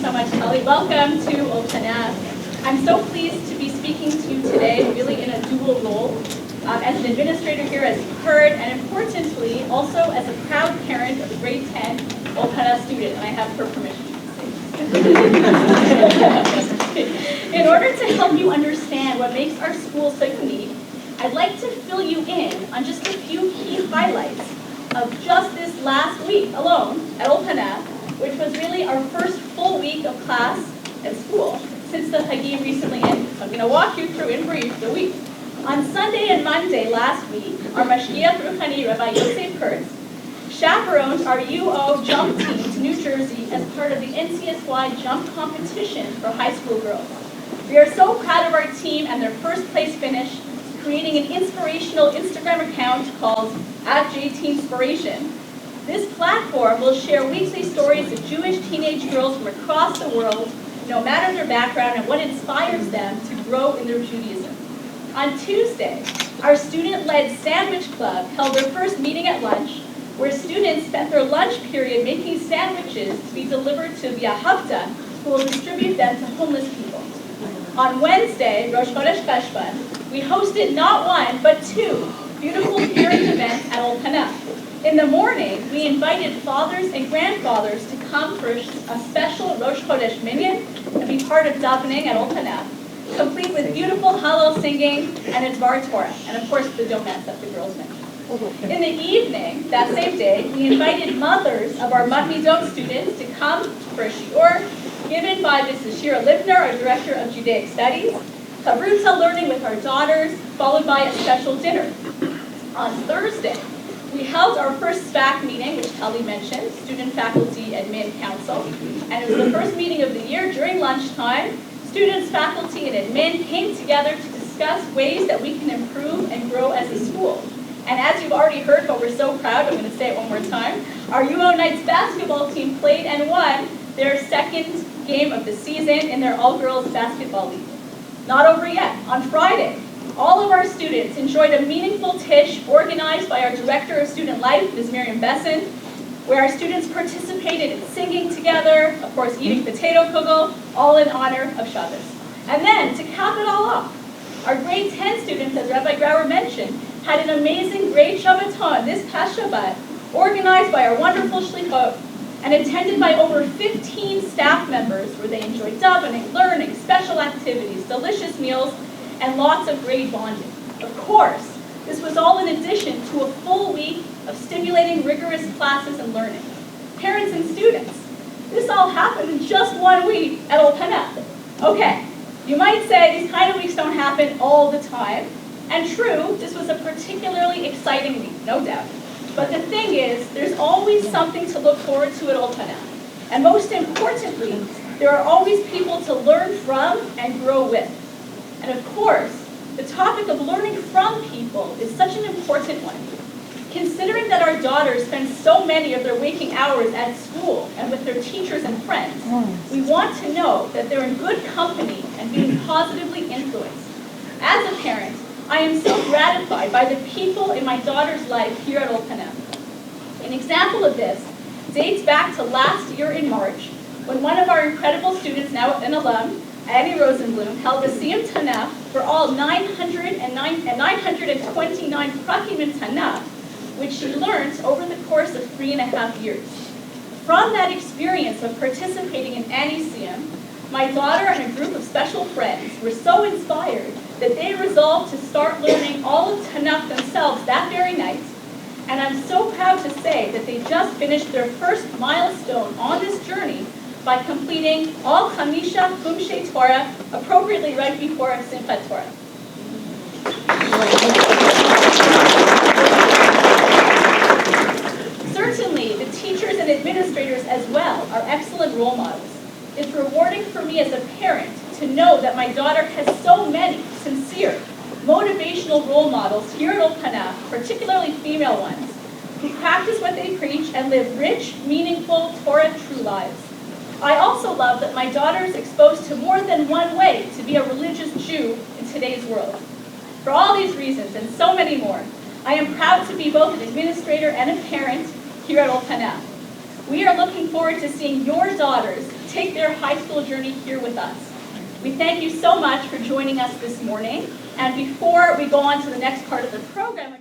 so much, Kelly. Welcome to Ulpanat. I'm so pleased to be speaking to you today, really in a dual role, as an administrator here, as you've heard, and importantly, also as a proud parent of a grade 10 Ulpanat student, and I have her permission. In order to help you understand what makes our school so unique, I'd like to fill you in on just a few key highlights of just this last week alone at Ulpanat, which was really our first full week of class at school since the Hagim recently ended. So I'm going to walk you through in brief the week. On Sunday and Monday last week, our Mashgiach Ruchani Rabbi Yosef Kurtz chaperoned our UO jump team to New Jersey as part of the NCSY jump competition for high school girls. We are so proud of our team and their first place finish, creating an inspirational Instagram account called @JTinspiration. This platform will share weekly stories of Jewish teenage girls from across the world, no matter their background and what inspires them to grow in their Judaism. On Tuesday, our student-led sandwich club held their first meeting at lunch, where students spent their lunch period making sandwiches to be delivered to the Ahavta, who will distribute them to homeless people. On Wednesday, Rosh Chodesh Cheshvan, we hosted not one, but two beautiful parent events at Ulpanat. In the morning, we invited fathers and grandfathers to come for a special Rosh Chodesh minyan and be part of davening at Ulpanat, complete with beautiful Hallel singing and a Dvar Torah, and of course the donuts that the girls mentioned. In the evening, that same day, we invited mothers of our Matmidot students to come for a shiur given by Mrs. Shira Livner, our Director of Judaic Studies, Chavruta learning with our daughters, followed by a special dinner. On Thursday, we held our first SPAC meeting, which Kelly mentioned, Student Faculty Admin Council, and it was the first meeting of the year. During lunchtime, students, faculty, and admin came together to discuss ways that we can improve and grow as a school. And as you've already heard, but we're so proud, I'm going to say it one more time, our UO Knights basketball team played and won their second game of the season in their all-girls basketball league. Not over yet. On Friday, all of our students enjoyed a meaningful tish organized by our Director of Student Life, Ms. Miriam Besson, where our students participated in singing together, of course eating potato kugel, all in honor of Shabbos. And then, to cap it all off, our grade 10 students, as Rabbi Grauer mentioned, had an amazing great Shabbaton this past Shabbat, organized by our wonderful shlichot and attended by over 15 staff members, where they enjoyed davening, learning, special activities, delicious meals, and lots of great bonding. Of course, this was all in addition to a full week of stimulating, rigorous classes and learning. Parents and students, this all happened in just 1 week at Ulpanat. Okay, you might say these kind of weeks don't happen all the time, and true, this was a particularly exciting week, no doubt. But the thing is, there's always something to look forward to at Ulpanat. And most importantly, there are always people to learn from and grow with. And of course, the topic of learning from people is such an important one. Considering that our daughters spend so many of their waking hours at school and with their teachers and friends, we want to know that they're in good company and being positively influenced. As a parent, I am so gratified by the people in my daughter's life here at Ulpanat. An example of this dates back to last year in March, when one of our incredible students, now an alum, Annie Rosenblum, held a Siyum Tanakh for all 929 prakim in Tanakh, which she learned over the course of 3.5 years. From that experience of participating in Annie's Siyum, my daughter and a group of special friends were so inspired that they resolved to start learning all of Tanakh themselves that very night. And I'm so proud to say that they just finished their first milestone on this journey by completing all Chamisha Chumshei Torah, appropriately right before Simchat Torah. Certainly, the teachers and administrators as well are excellent role models. It's rewarding for me as a parent to know that my daughter has so many sincere, motivational role models here at Ulpanat, particularly female ones, who practice what they preach and live rich, meaningful, Torah-true lives. I also love that my daughter is exposed to more than one way to be a religious Jew in today's world. For all these reasons and so many more, I am proud to be both an administrator and a parent here at Ulpanat. We are looking forward to seeing your daughters take their high school journey here with us. We thank you so much for joining us this morning. And before we go on to the next part of the program,